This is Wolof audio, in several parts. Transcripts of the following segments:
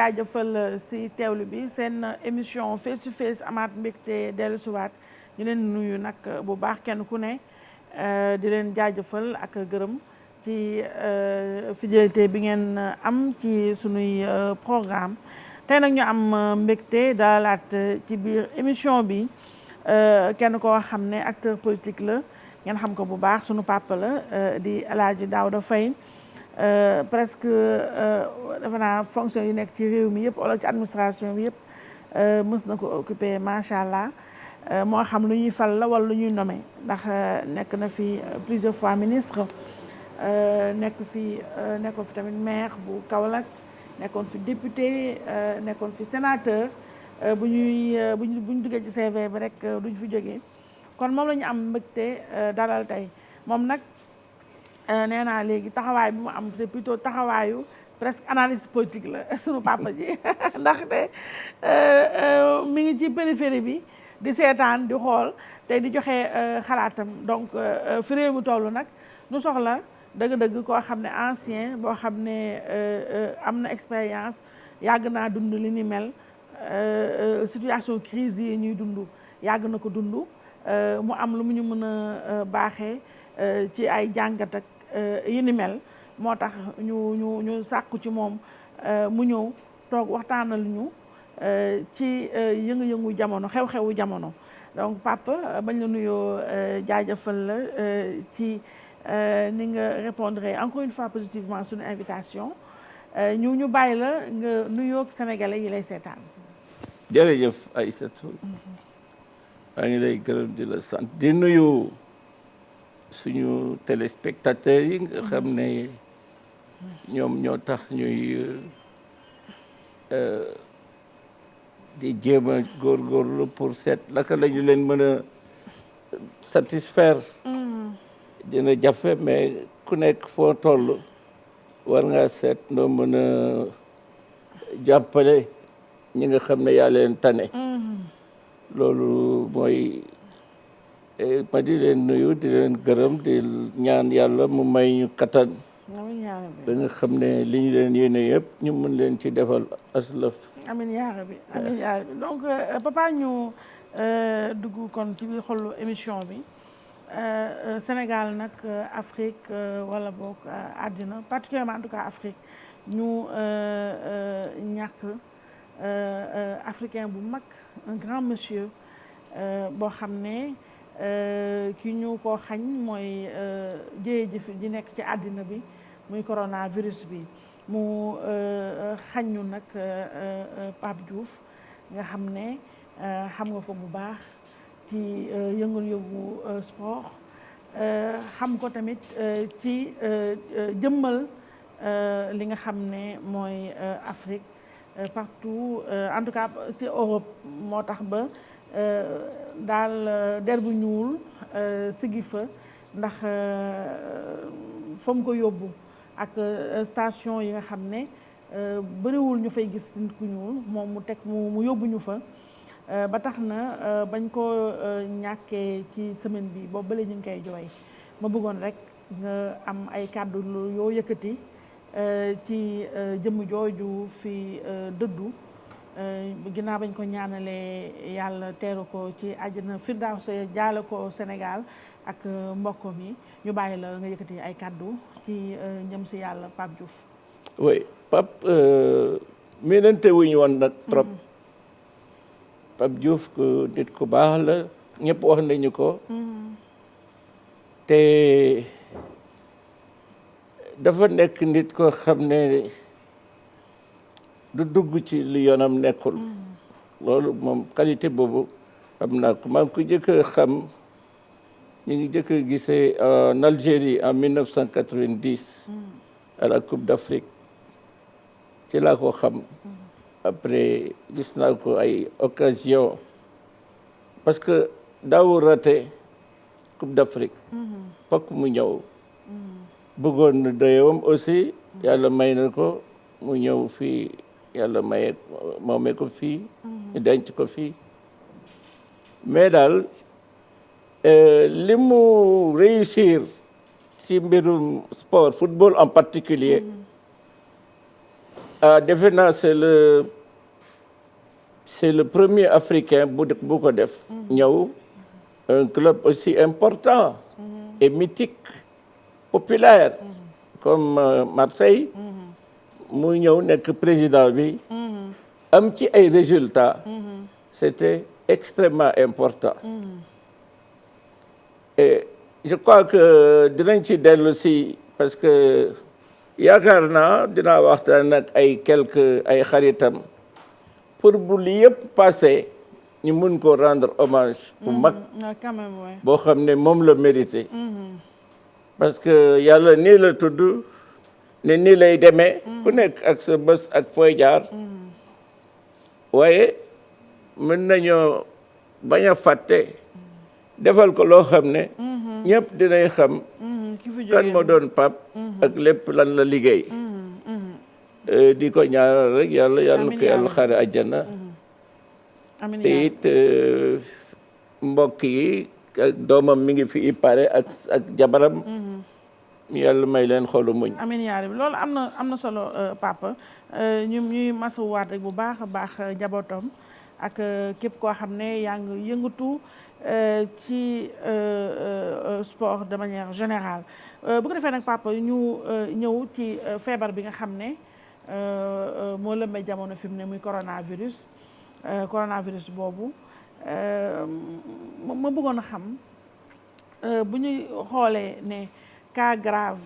jaajëfal si teewlu bi seen émission face to face amaat mbégte dellu siwaat ñu leen nuyu nag bu baax kenn ku ne di leen jaajëfal ak gërëm ci fidélité bi ngeen am ci sunuy programme tey nag ñu am mbégte dalalaat ci biir émission bi kenn koo xam ne acteur politique la ngeen xam ko bu baax sunu papa la di El Hadji Daouda Faye presque defe naa fonction yu nekk ci réew mi yëpp wala ci administration bi yëpp mës na ko occupé macha allah moo xam lu ñuy fal la wala lu ñuy nommé ndax nekk na fi plusieurs fois ministre nekkoon fi tamit maire bu Kaolack nekkoon fi député nekkoon fi sénateur bu ñu duggee ci CV bi rek duñ fi jógee kon moom la ñu am mbégte dalal tey moom nag nee naa léegi taxawaay bi mu am c'est plutôt taxawaayu presque analyste politique la sunu papa ji ndaxte mi ngi ci périphérie bi di seetaan di xool te di joxe xalaatam donc fi réew mi toll nag nu soxla dëgg-dëgg koo xam ne ancien boo xam ne am na expérience yàgg naa dund li ni mel situation crise yi ñuy dund yàgg na ko dund mu am lu mu ñu mën a baaxee ci ay jàngat ak yi ni mel moo tax ñu sàkku ci moom mu ñëw toog waxtaanal ñu ci yëngu-yëngu jamono xew-xewu jamono donc papa bañ la nuyoo jaajëfal la ci ni nga répondre encore une fois positivement suñu invitation ñu bàyyi la nga nuyoo sénégalais yi lay seetaan. jërëjëf Aïssatou maa ngi lay gërëm di la sant di nuyu suñu téléspectateurs yi nga xam ne ñoom ñoo tax ñuy di jéem a góorgóorlu pour seet naka la ñu leen mën a satisfaire dina jafe mais ku nekk foo toll war ngaa seet noo mën a jàppale ñi nga xam ne yaa leen tane loolu mooy ma di leen nuyu di leen gërëm di ñaan yàlla mu may ñu kattan ba nga xam ne li ñu leen yéene yëpp ñu mën leen ci defal aslaf amin yaa rabbi amin yaa rabbi donc papa ñu dugg kon ci biir xolu émission bi Sénégal nag Afrique wala boog àddina particulièrement en tout cas Afrique ñu ñàkk africain bu mag un grand monsieur boo xam ne ki ñu ko xañ mooy jëye ji nekk ci àddina bi muy coronavirus bi mu xañ ñu nag Pape Diouf nga xam ne xam nga ko bu baax ci yëngu-yëngu sport xam ko tamit ci jëmmal li nga xam ne mooy Afrique partout en tout cas ci Europe moo tax ba daal der bu ñuul sigi fa ndax fa mu ko yóbbu ak station yi nga xam ne bëriwul ñu fay gis nit ku ñuul moom mu teg mu yóbbu ñu fa ba tax na bañ ko ñàkkee ci semaine bi boobu ba léegi ñu ngi koy jooy ma bëggoon rek nga am ay kàddu yoo yëkkati ci jëmm jooju fi dëddu ginnaaw bañ ko ñaanalee yàlla teeru ko ci àjjana firdaws jaale ko Sénégal ak mbokkom yi ñu bàyyi la nga yëkkati ay kàddu ci ñëm si yàlla Pape Diouf. oui Pape miinante wuñu woon nag trop Pape Diouf ku nit ku baax la ñëpp wax nañu ko te dafa nekk nit koo xam ne du dugg ci li yoonam nekkul loolu moom qualité boobu am naa ko maa ngi ko jëkk a xam ñu ngi jëkk a gisee en Algérie en 1990 à la Coupe d'Afrique ci laa ko xam après gis naa ko ay occasion parce que daawul raté Coupe d'Afrique fokk mu ñëw bëggoon na doyewam aussi yàlla may na ko mu ñëw fii yàlla maye moomee ko fii ñu denc ko fii mais daal li mu réussir ci mbirum sport football en particulier defe naa c'est le premier africain bu ko def. ñëw un club aussi important et mythique populaire comme Marseille mu ñëw nekk président bi am ci ay résultats c'était extrêmement important et je crois que dinañ ci dellu si parce que yaakaar naa dinaa waxtaan ak ay xaritam pour bu li yëpp passé ñu mun ko rendre hommage bu mag boo xam ne moom la mérité parce que yàlla nii la tudd ne nii lay demee ku nekk ak sa bés ak fooy jaar waaye mën nañoo bañ a fàtte defal ko loo xam ne ñëpp dinañ xam kan moo doon Pape ak lépp lan la liggéey di ko ñaanal rek yàlla na ko yàlla xaare àjjana te it mbokk yi ak doomam mi ngi fi i pare ak jabaram yàlla may leen xolu muñ amiin yaa rabbi loolu am na solo papa ñuy masuwaat rek bu baax a baax njabootam ak képp koo xam ne yaa ngi yëngatu ci sport de manière générale bu ko defee nag papa ñu ñëw ci feebar bi nga xam ne moo lëmbee jamono fi mu ne muy coronavirus boobu ma bëggoon a xam bu ñuy xoolee ne cas grave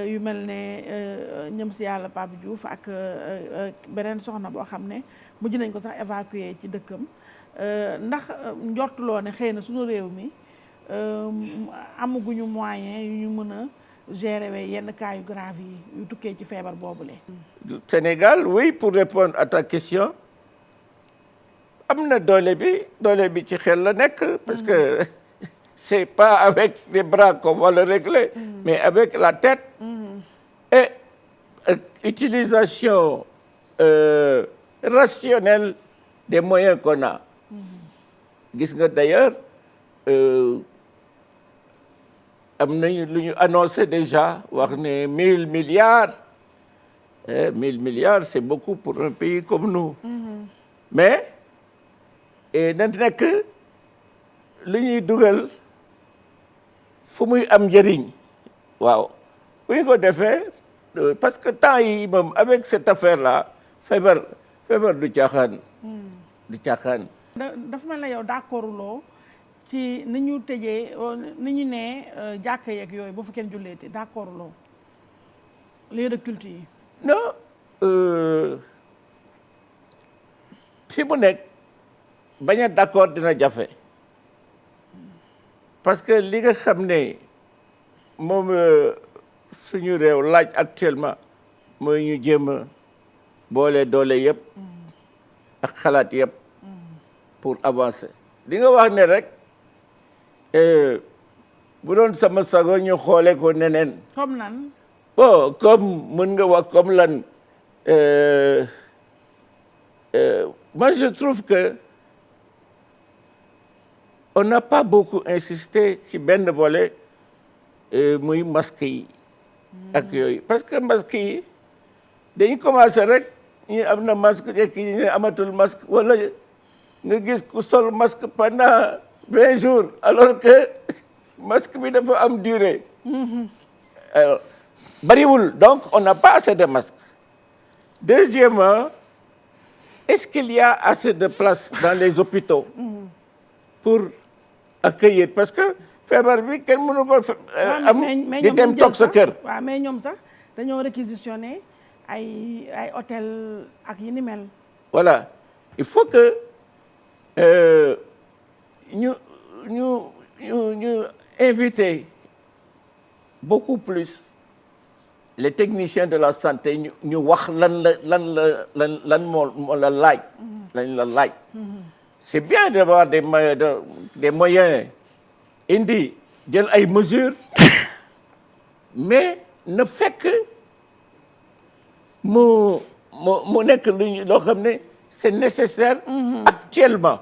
yu mel ne ñëm si yàlla Pape Diouf ak beneen soxna boo xam ne mujj nañ ko sax évacuer ci dëkkam ndax njortuloo ne xëy na suñu réew mi amaguñu moyen yu ñu mën a gérer yenn cas yu grave yi yu tukkee ci feebar boobule. Sénégal, oui, pour répondre à ta question am na doole bi ci xel la nekk parce que c'est pas avec les bras qu'on va le régler mais avec la tête et utilisation rationnelle des moyens qu'on a gis nga d'ailleurs am nañu lu ñu annoncé déjà wax ne 1000 milliards 1000 milliards c'est beaucoup pour un pays comme nous mais na nekk lu ñuy dugal fu muy am njëriñ waaw bu ñu ko defee parce que temps yi moom avec cette affaire là feebar du caaxaan dafa mel ne yow d'accorduloo ci ni ñu tëjee ni ñu ne jàkka yeeg yooyu bu fa kenn julleeti d'accorduloo lieu de culte yi non fi mu nekk bañ a d'accord dina jafe parce que li nga xam ne moom suñu réew laaj actuellement mooy ñu jéem a boole doole yëpp ak xalaat yëpp pour avancer li nga wax ne rek bu doon sama sago ñu xoole ko neneen comme nan bon comme mën nga wax comme lan moi je trouve que on n'a pas beaucoup insisté ci benn volet muy masque yi ak yooyu parce que masque yi dañu commencé rek ñu am na masque jekki ñu amatul masque wala nga gis ku sol masque pendant 20 jours alors que masque bi dafa am durée alors bariwul donc on n'a pas assez de masques deuxièmement est-ce qu'il y a assez de place dans les hôpitaux pour accueillir parce que feebar bi kenn mënu ko am di dem toog sa kër waaw mais ñoom sax dañoo réquisitionner ay hôtel ak yi ni mel voilà il faut que ñu inviter beaucoup plus les techniciens de la santé ñu wax lan moo la laaj lañ la laaj c'est bien d'avoir des moyens indi jël ay mesures mais na fekk mu nekk loo xam ne c'est nécessaire actuellement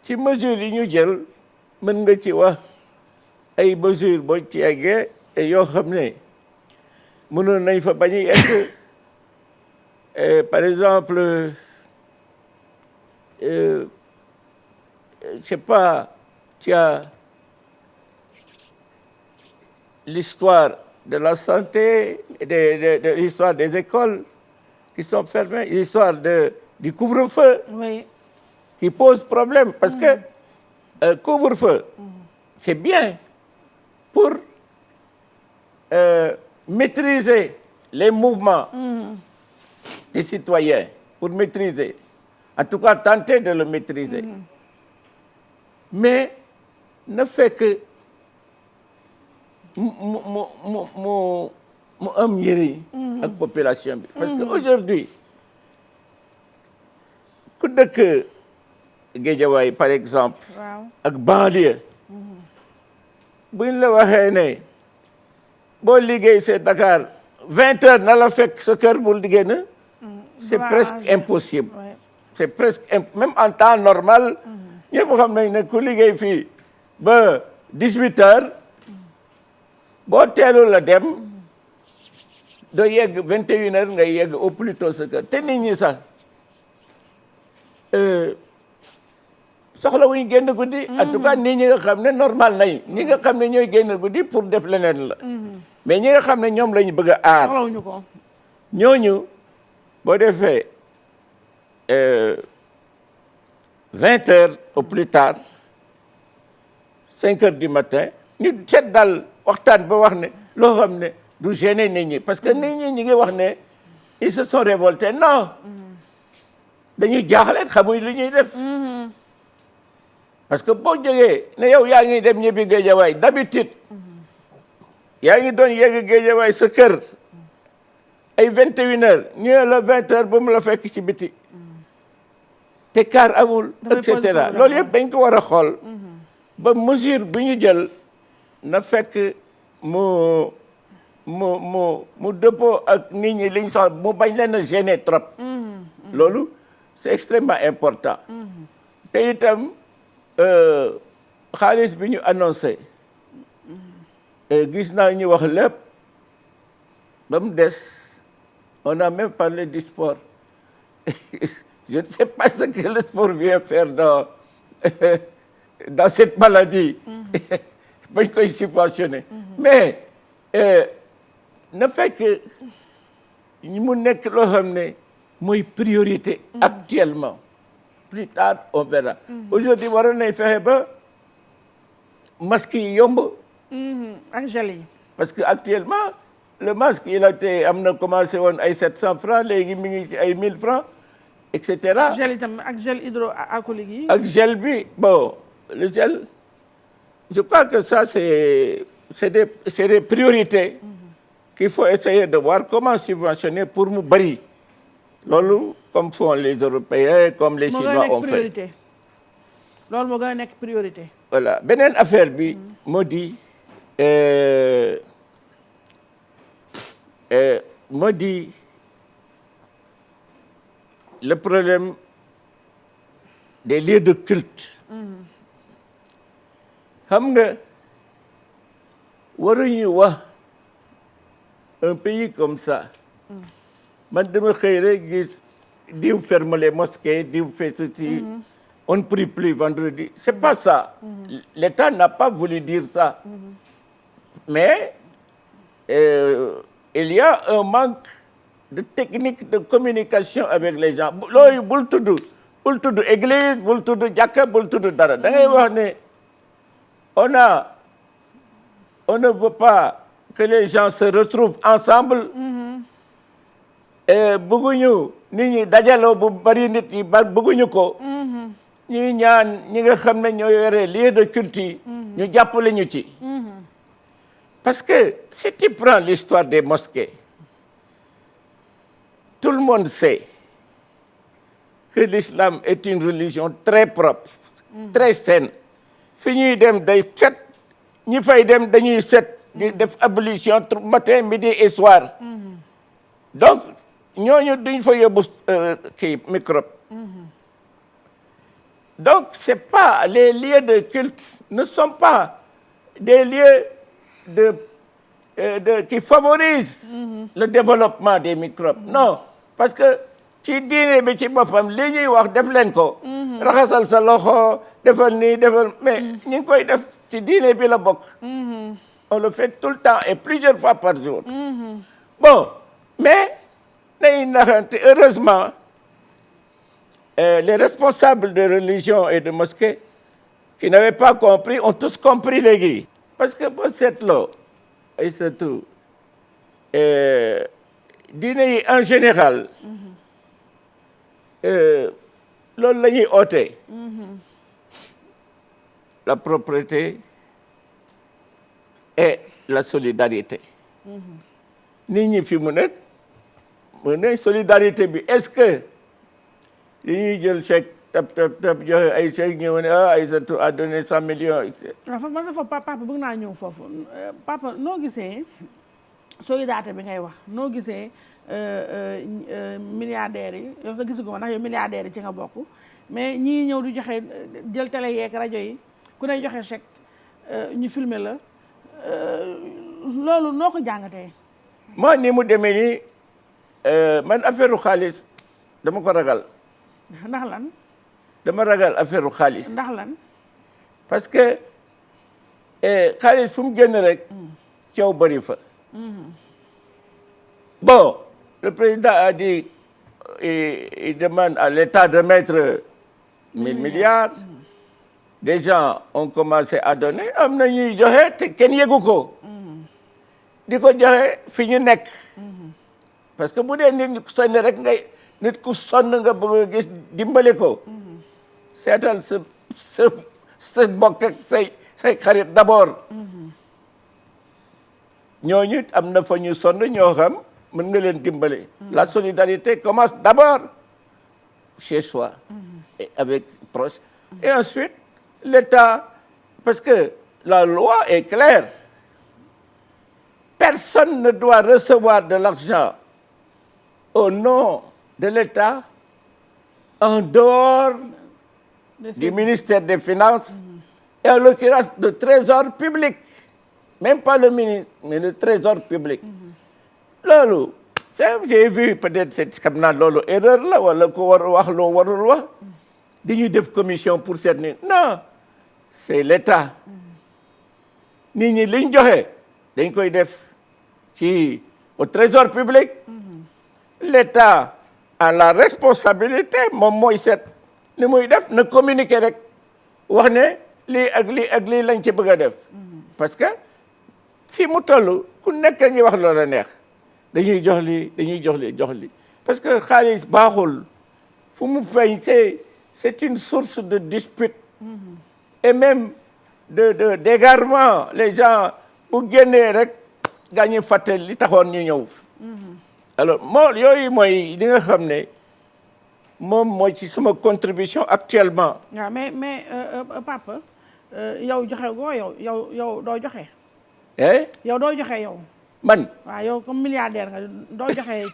ci mesures yi ñu jël mën nga ci wax ay mesures boo ci yeggee yoo xam ne mënoon nañ fa bañ a yegg par exemple je sais pas, tu as l'histoire de la santé, de l'histoire des écoles qui sont fermées, l'histoire du couvre-feu oui. qui pose problème. Parce que couvre-feu, c'est bien pour maîtriser les mouvements des citoyens, pour maîtriser, en tout cas tenter de le maîtriser. Mais ne fait que mu am njëriñ ak population bi. Parce que aujourd'hui ku dëkk Guédiawaye par exemple. waaw ak banlieue. buñ la waxee ne boo liggéey c'est Dakar 20 heures na la fekk sa kër bul liggéey na. c'est presque impossible. Ouais. c'est presque même en temps normal. ñëpp xam nañ ne ku liggéey fii ba 18 heures. boo teelul la dem doo yegg 21 heures nga yegg au plus tôt sa kër te nit ñi sax soxla wuñu génn guddi. en tout cas nit ñi nga xam ne normal nañ ñi nga xam ne ñooy génn guddi pour def leneen la. mais ñi nga xam ne ñoom la ñu bëgg a aar. soxlawuñu ko. ñooñu boo defee 20 heures au plus tard 5 heures du matin ñu seet daal waxtaan ba wax ne loo xam ne du gêner nit ñi parce que nit ñi ñi ngi wax ne ils se sont révoltés non dañuy jaaxle xamuñ li ñuy def parce que boo jógee ne yow yaa ngi dem ñibbi Guédiawaye d'habitude yaa ngi doon yegg Guédiawaye sa kër ay 21 heures ñu ne la 20 heures ba mu la fekk ci biti te car amul et cetera loolu yëpp dañ ko war a xool ba mesure bu ñu jël na fekk mu dëppoo ak nit ñi liñ soxla mu bañ leen a gêner trop loolu c'est extrêmement important te itam xaalis bi ñu annoncé gis naa ñu wax lépp ba mu des on a même parlé du sport je ne sais pas ce que le sport vient faire dans cette maladie bañ koy subventionné mais na fekk mu nekk loo xam ne mooy priorité actuellement plus tard on verra aujourd'hui waroon nañ fexe ba masque yi yomb ak gel yi parce que actuellement le masque il a été am na commencé woon ay 700 francs léegi mi ngi ci ay 1000 francs et cetera gel itam ak gel hydroalcoolique yi ak gel bi bon le gel je crois que ça c'est des priorités qu'il faut essayer de voir comment subventionner pour mu bari loolu comme font les Européens comme les Chinois ont fait loolu moo gën a nekk priorité voilà beneen affaire bi moo di le problème des lieux de culte xam nga waruñu wax un pays comme ça man dama xëy rek gis diw ferme les mosquées diw fait ceci on ne prie plus vendredi c'est pas ça l'État n'a pas voulu dire ça mais il y a un manque de technique de communication avec les gens loolu bul tudd église bul tudd jàkka bul tudd dara da ngay wax ne on ne veut pas que les gens se retrouvent ensemble bëgguñu nit ñi dajaloo bu bari nit yi ba bëgguñu ko ñuy ñaan ñi nga xam ne ñoo yore lieu de culte yi ñu jàppale ñu ci parce que si tu prends l'histoire des mosquées tout le monde sait que l'islam est une religion très propre très saine fi ñuy dem day set ñi fay dem dañuy set di def ablution matin midi et soir donc ñooñu duñ fa yóbbu kii microbe donc c'est pas les lieux de culte ne sont pas des lieux de qui favorise le développement des microbes. Non, parce que ci diine bi ci boppam li ñuy wax def leen ko. raxasal sa loxo defal nii defal mais ñu ngi koy def ci diine bi la bokk. On le fait tout le temps et plusieurs fois par jour. Bon, mais nay naxante heureusement les responsables de religion et de mosquée qui n'avaient pas compris ont tous compris léegi. Parce que boo seetloo ay surtout diine yi en général loolu la ñuy oote la propreté et la solidarité nit ñi fi mu nekk mu ne solidarité bi est-ce que li ñuy jël chèque tap joxe ay chèque ñëw ne Aïssatou a donné 100 millions waaw man dafa papa bëgg naa ñëw foofu papa noo gisee solidarité bi ngay wax noo gisee milliardaires yi yow sa gisu ko ma ndax yow milliardaires yi ci nga bokk mais ñii ñëw di joxe jël télé yeeg rajo yi ku ne joxe chèque ñu filmer la loolu noo ko jàngatee. moo ni mu demee nii man affaire u xaalis dama ko ragal. ndax lan. dama ragal affaire u xaalis. ndax lan. parce que xaalis fu mu génn rek. coow bëri fa. Bon, le président a dit il demande à l'État de mettre 1000 milliards. Des gens ont commencé à donner am na ñuy joxe te kenn yëgu ko. di ko joxe fi ñu nekk. parce que bu dee nit ku sonn rek nit ku sonn nga bëgg a gis dimbali ko. seetal sa bokk ak say xarit d'abord. ñooñu am na fa ñu sonn ñoo xam mën nga leen dimbali. La solidarité commence d'abord chez soi. Et avec proches. Et ensuite l'État, parce que la loi est claire. Personne ne doit recevoir de l'argent au nom de l'État en dehors du ministère des Finances et en l'occurrence du Trésor public. Même pas le ministre, mais le Trésor public. Loolu, j'ai vu peut-être xam naa loolu erreur la wala ko war wax loo warul wax. dañuy def commission pour seet ni non c'est l'État. nit ñi liñ joxe dañ koy def ci au Trésor public. L'État a la responsabilité moom mooy seet ni muy def na communiquer rek wax ne lii ak lii lañ ci bëgg a def. parce que fi mu toll ku nekk ngi wax loola neex dañuy jox li parce que xaalis baaxul fu mu feeñ c'est une source de dispute. et même d'égarement les gens bu génnee rek gaa ñu fàtte li taxoon ñu ñëw. alors yooyu mooy li nga xam ne moom mooy ci sama contribution actuellement. waaw mais papa yow joxe goo yow doo joxe. yow doo joxe yow. man. waaw yow comme milliardaire nga doo joxe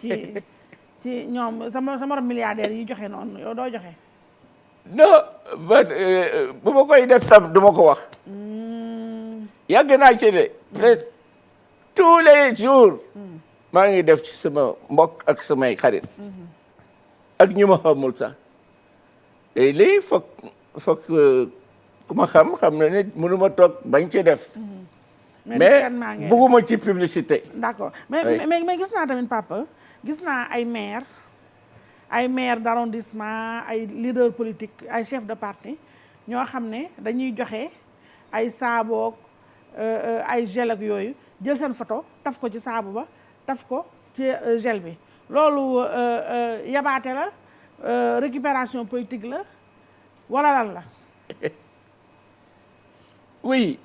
ci ñoom sama morom milliardaire yi joxe noonu yow doo joxe. non bu ma koy def tam du ma ko wax. yàgg naa ci de presque tous les jours. maa ngi def ci sama mbokk ak samay xarit. ak ñu ma xamul sax. et lii foog ku ma xam na ne mënu ma toog bañ ci def. mais bugguma ci publicité. d'accord mais gis naa tamit papa gis naa ay maire d'arrondissement ay leader politique ay chef de parti ñoo xam ne dañuy joxe ay saaboog ay gel ak yooyu jël seen photo taf ko ci saabu ba taf ko ci gel bi loolu yabaate la récupération politique la wala lan la. oui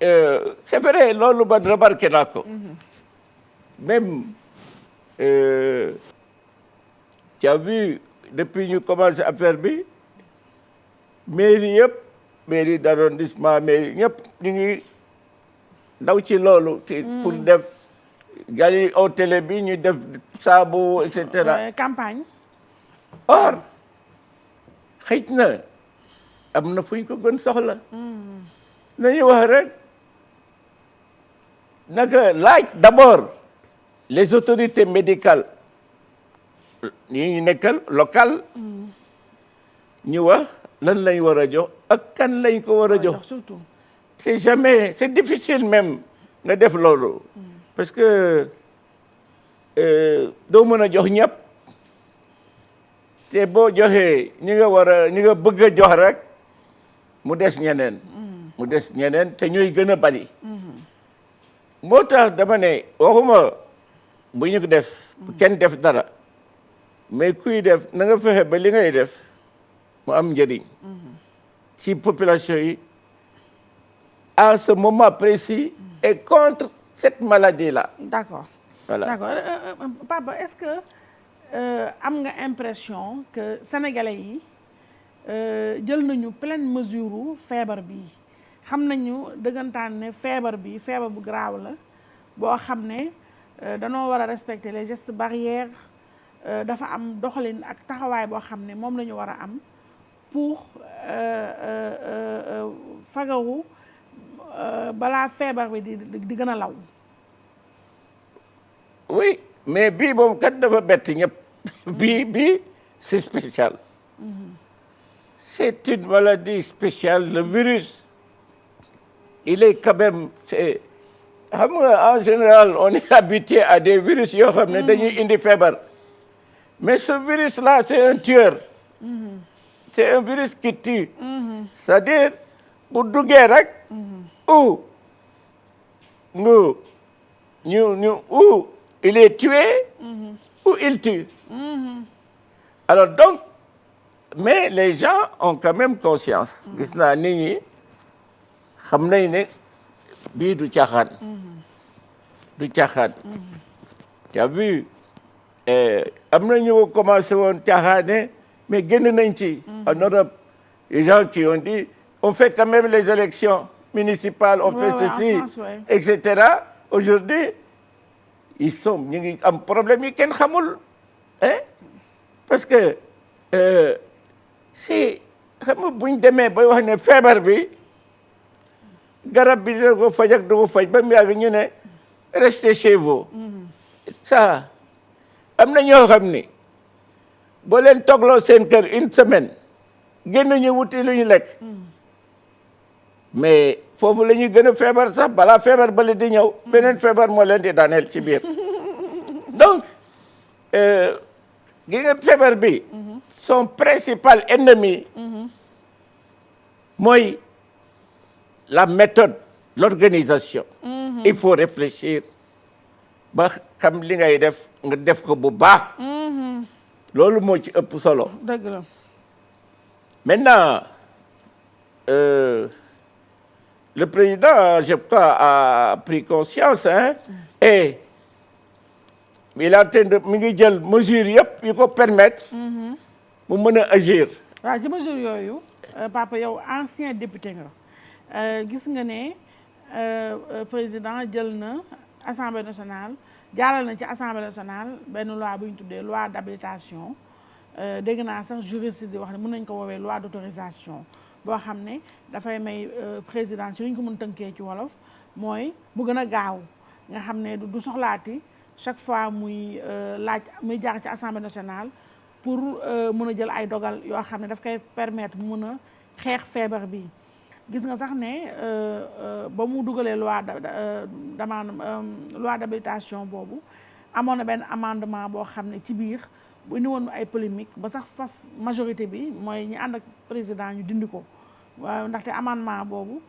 c'est vrai loolu ba remarqué naa ko. même tu as vu depuis ñu commencé affaire bi mairie d'arrondissement mairie ñëpp ñu ngi daw ci loolu. pour def gars au télé bi ñu def saabu et cetera. campagne. or xëy na am na fu ñu ko gën soxla. nañu wax rek naka laaj d'abord les autorités médicales yi ñu nekkal local ñu wax lan lañ war a jox ak kan lañ ko war a jox. surtout c'est difficile même nga def loolu parce que doo mën a jox ñëpp te boo joxee ñi nga bëgg a jox rek mu des ñeneen te ñooy gën a bari moo tax dama ne waxuma bu ñu ko def bu kenn def dara mais kuy def na nga fexe ba li ngay def mu am njëriñ ci population yi à ce moment précis et contre cette maladie-là. D'accord. Voilà. D'accord. Papa, est-ce que am nga impression que sénégalais yi jël nañu pleine mesure feebar bi xam nañu dëggantaan ne feebar bi feebar bu grave la boo xam ne danoo war a respecter les gestes barrières dafa am doxalin ak taxawaay boo xam ne moom la ñu war a am pour fagaru balaa feebar bi di gën a law. Oui, mais bii moom kat dafa bett ñëpp. bii c'est spécial. C'est une maladie spéciale. Le virus, il est quand même... xam nga en général on est habitué à des virus yoo xam ne dañuy indi feebar. Mais ce virus-là, c'est un tueur. C'est un virus qui tue. C'est-à-dire, bu duggee rek. ou il est tué. ou il tue. Alors donc, mais les gens ont quand même conscience. gis naa nit ñi xam nañ ne bii du caaxaan. du caaxaan. tu as vu am na ñu commencé woon caaxaane mais génn nañ ci. en Europe les gens qui ont dit on fait quand même les élections municipales, on fait ceci, etc. Aujourd'hui ñu ngi am problème yi kenn xamul parce que si xam nga buñ demee bay wax ne feebar bi garab bi dina ko faj ak du ko faj ba mu yàgg ñu ne restez chez vous. ça am na ñoo xam ni boo leen toogloo seen kër une semaine génn ñu wuti lu ñu lekk mais foofu la ñuy gën a feebar sax balaa feebar bale di ñëw beneen feebar moo leen di daaneel ci biir donc gi nga feebar bi son principal ennemi mooy la méthode l'organisation il faut réfléchir ba xam li ngay def nga def ko bu baax loolu moo ci ëpp solo. dëgg la. Maintenant le président je crois a pris conscience et il est en train de mi ngi jël mesures yëpp yu ko permettre mu mën a agir. waaw ci mesures yooyu papa yow ancien député nga gis nga ne président jël na assemblée nationale jaaral na ci assemblée nationale benn loi bu ñu tuddee loi d'habilitation dégg naa sax juriste di wax ne mën nañ ko woowee loi d'autorisation boo xam ne dafay may président ci lu ñu ko mën tënkee ci wolof mooy mu gën a gaaw nga xam ne du soxlaati chaque fois muy jaar ci assemblée nationale pour mën a jël ay dogal yoo xam ne daf koy permettre mu mën a xeex feebar bi. gis nga sax ne ba mu dugalee loi d'habilitation boobu amoon na benn amendement boo xam ne ci biir bu indi woon ay polémique ba sax faf majorité bi mooy ñi ànd ak président ñu dindi ko waaw ndaxte amendement boobu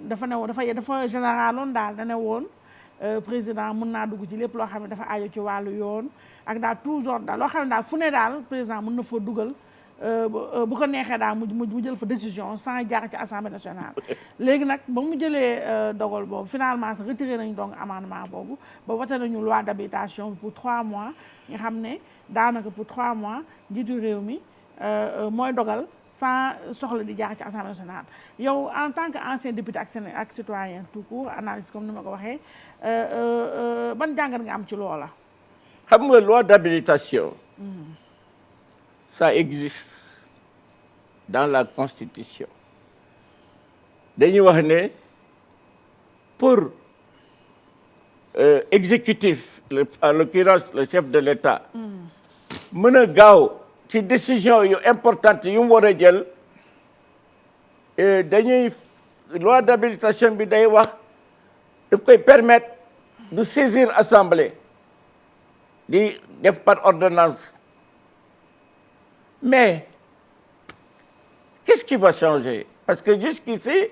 dafa généraloon daal da ne woon président mën naa dugg ci lépp loo xam ne dafa aajo ci wàllu yoon ak daal toujours daal loo xam ne daal fu ne daal président mën na fa dugal bu ko neexee daal mu jël fa décision sans jaar ci assemblée nationale. léegi nag ba mu jëlee dogal boobu finalement sax retiré nañu donc amendement boobu ba voté nañu loi d'habilitation pour 3 mois nga xam ne daanaka pour 3 mois njiitu réew mi mooy dogal sans soxla di jaar ci assemblée nationale. yow en tant que ancien député ak citoyen tout court analyste comme ni ma ko waxee ban jàngat nga am ci loola. xam nga loi d'habilitation. Ça existe dans la Constitution. dañuy wax ne pour exécutif, en l'occurrence le chef de l'État, mën a gaaw ci décision yu importante yu mu war a jël, dañuy loi d'habilitation bi day wax daf koy permettre de saisir assemblée di def par ordonnance. Mais qu'est-ce qui va changer? Parce que jusqu'ici,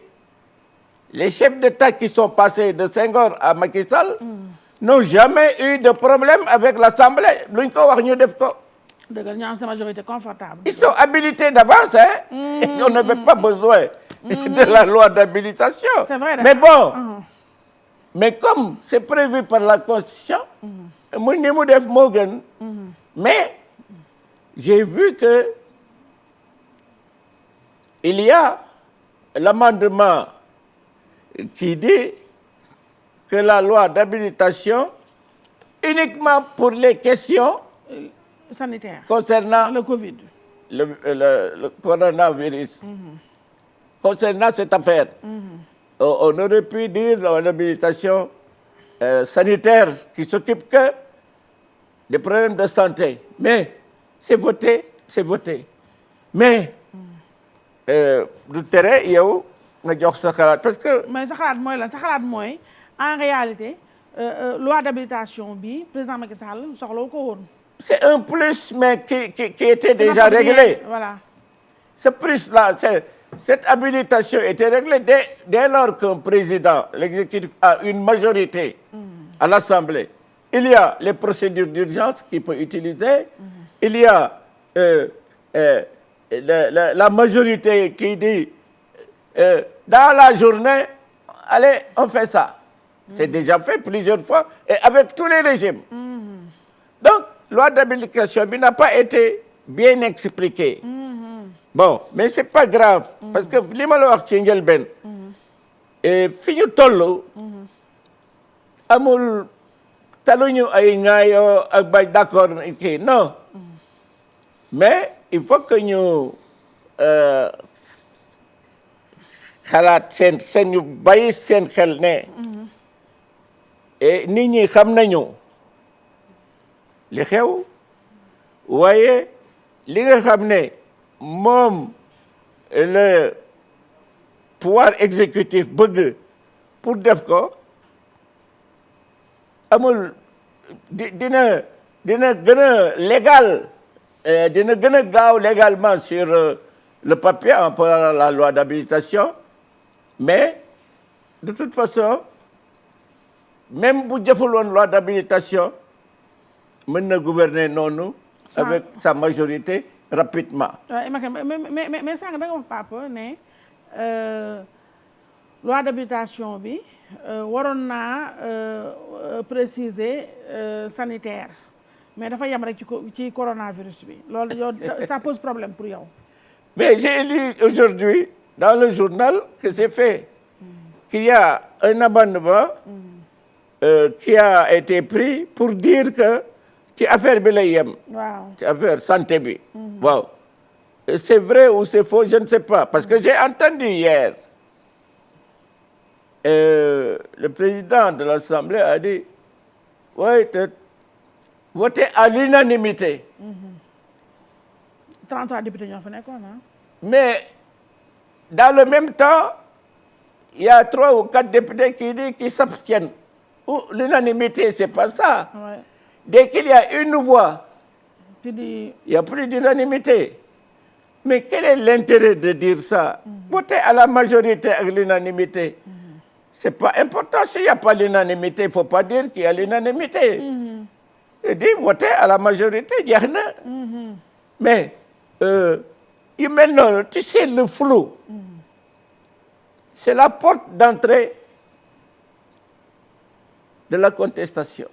les chefs d'État qui sont passés de Senghor à Macky Sall n'ont jamais eu de problème avec l'Assemblée. Luñ ko wax ñu def ko. dëgg la ñu am sa majorité confortable. Ils sont habilités d'avance, hein? Et on n'avait pas besoin de la loi d'habilitation. C'est vrai, mais bon, mais comme c'est prévu par la Constitution, mu ni mu def moo gën. Mais j'ai vu que il y a l'amendement qui dit que la loi d'habilitation, uniquement pour les questions sanitaire. concernant Le Covid. le coronavirus, concernant cette affaire, on aurait pu dire l'habilitation sanitaire qui s'occupe que des problèmes de santé. Mais c'est voté, c'est voté. Mais du tere yow nga jox sa xalaat parce que. mais sa xalaat mooy lan sa xalaat mooy en réalité loi d'habilitation bi président Macky Sall soxlawu ko woon. C'est un plus mais qui était déjà réglé. Voilà. Ce plus-là, cette habilitation était réglée dès lors qu'un président, l'exécutif, a une majorité à l'Assemblée. Il y a les procédures d'urgence qu'il peut utiliser. Il y a la majorité qui dit dans la journée, allez, on fait ça. C'est déjà fait plusieurs fois et avec tous les régimes. Donc, loi d'habilitation n'a pas été bien expliquée. Bon, mais c'est pas grave parce que li ma la wax ci njëlbeen fi ñu toll amul taluñu ay ŋaayoo ak bay d'accord kii non mais il faut que ñu xalaat seen ñu bàyyi seen xel ne nit ñi xam nañu li xew waaye li nga xam ne moom le pouvoir exécutif bëgg pour def ko amul dina gën a légal dina gën a gaaw légalement sur le papier en parlant de la loi d'habilitation mais de toute façon même bu jëful woon loi d'habilitation mën na gouverner noonu avec sa majorité rapidement. mais sànq da nga wax papa ne loi d'habilitation bi waroon naa préciser sanitaire mais dafa yem rek ci coronavirus bi loolu yow ça pose problème pour yow. Mais j'ai lu aujourd'hui dans le journal que c'est fait qu'il y a un amendement qui a été pris pour dire que ci affaire bi lay yem. waaw ci affaire santé bi. waaw c'est vrai ou c'est faux je ne sais pas parce que j'ai entendu hier le président de l'Assemblée a dit ouais voter à l'unanimité. 33 députés ñoo fa nekkoon ah. Mais dans le même temps il y a 3 ou 4 députés qui s'abstiennent. L'unanimité c'est pas ça. Ouais. Dès qu'il y a une voix, il n'y a plus d'unanimité. Mais quel est l'intérêt de dire ça? Voter à la majorité avec l'unanimité. C'est pas important s'il n'y a pas l'unanimité. Il ne faut pas dire qu'il y a l'unanimité. Il dit voter à la majorité, il y en a. Mais maintenant, tu sais, le flou, c'est la porte d'entrée de la contestation.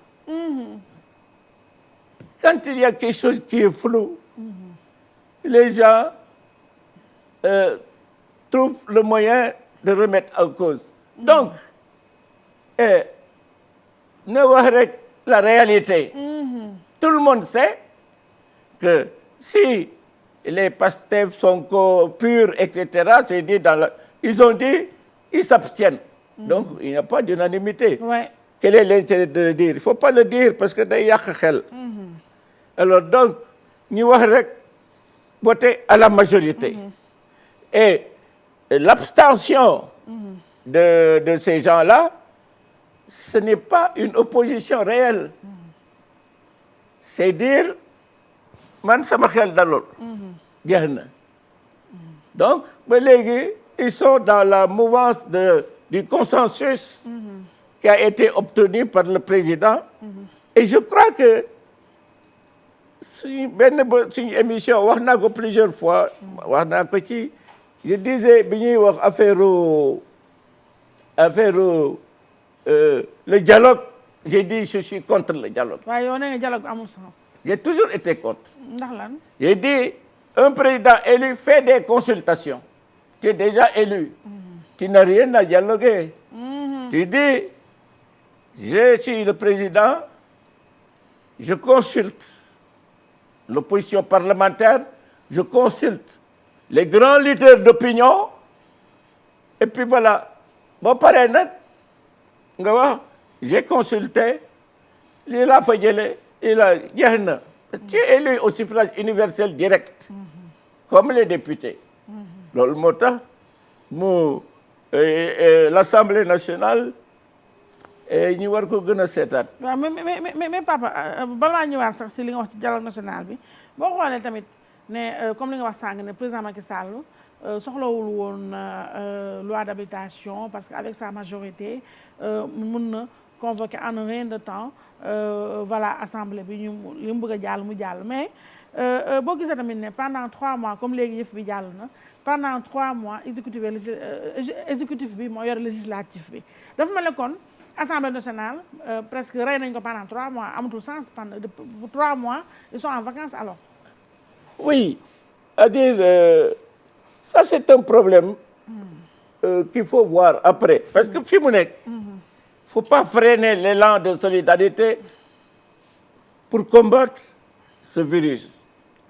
Quand il y a quelque chose qui est flou, les gens trouvent le moyen de remettre en cause. Donc, ne wax rek la réalité. Tout le monde sait que si les Pastef, Sonko, PUR, etc., c'est dit ils ont dit, ils s'abstiennent. Donc, il n'y a pas d'unanimité. Ouais. quel est l'intérêt de le dire? Il ne faut pas le dire parce que day yàq xel. Alors donc ñu wax rek voter à la majorité. Et l'abstention de ces gens-là, ce n'est pas une opposition réelle. C'est dire man sama xel dalul. jeex na. Donc ba léegi ils sont dans la mouvance du consensus qui a été obtenu par le président. Et je crois que suñu émission wax naa ko plusieurs fois wax naa ko ci je disais bi ñuy wax affaire le dialogue, j'ai dit je suis contre le dialogue. waaye yow nee nga dialogue amul sens. J'ai toujours été contre. ndax lan. J'ai dit un président élu fait des consultations. Tu es déjà élu. Tu n'as rien à dialoguer. Tu dis je suis le président, je consulte l'opposition parlementaire, je consulte les grands leaders d'opinion et puis voilà. Bon paree nag nga wax j'ai consulté lii laa fa jëlee il a jeex na. Tu es élu au suffrage universel direct comme les députés. loolu moo tax mu l'Assemblée nationale ñu war ko gën a seetaat. waaw mais papa balaa ñëwaat sax si li nga wax ci dialogue national bi boo xoolee tamit ne comme li nga wax sànq ne président Macky Sall soxlawul woon loi d'habilitation parce que avec sa majorité mun na convoquer en un rien de temps voilà assemblée bi li mu bëgg a jàll mu jàll mais boo gisee tamit ne pendant 3 mois comme léegi yëf bi jàll na pendant 3 mois exécutif bi moo yor législatif bi dafa mel ne kon Assemblée nationale presque rey nañ ko pendant 3 mois amatul sens pendant 3 mois ils sont en vacances alors. Oui, c'est-à-dire ça c'est un problème qu'il faut voir après parce que fi mu nekk faut pas freiner l'élan de solidarité pour combattre ce virus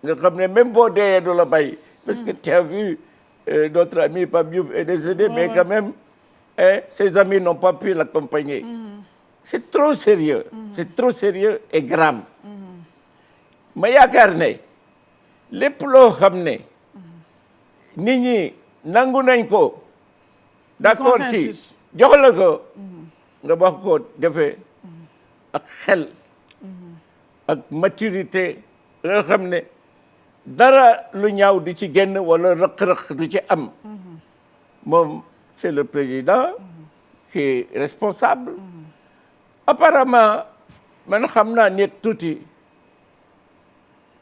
nga xam ne même boo dee du la bàyyi parce que tu as vu notre ami Pape Diouf est décédé mais quand même ses amis n'ont pas pu l'accompagner. C'est trop sérieux. C'est trop sérieux et grave. ma yaakaar ne lépp loo xam ne nit ñi nangu nañ ko d'accord ci jox la ko nga wax ko defee ak xel ak maturité nga xam ne dara lu ñaaw du ci génn wala rëq-rëq du ci am moom c'est le président qui est responsable. Apparemment man xam naa nit tuuti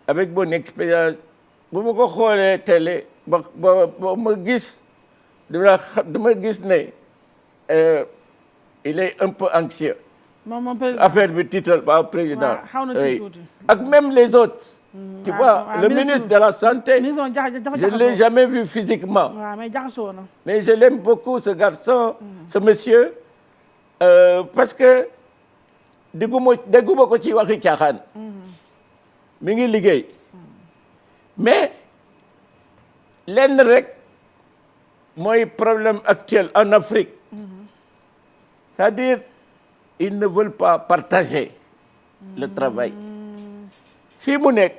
avec mon expérience bu ma ko xoolee télé ba ma gis dama gis ne il est un peu anxieux. affaire bi tiital ba président. ak même les autres. tu vois le ministre de la santé. je ne l'ai jamais vu physiquement. mais je l'aime beaucoup ce garçon. ce monsieur. parce que dégguma ko ci waxi caaxaan. mi ngi liggéey. mais lenn rek mooy problème actuel en Afrique. c'est-à-dire ils ne veulent pas partager le travail. fii mu nekk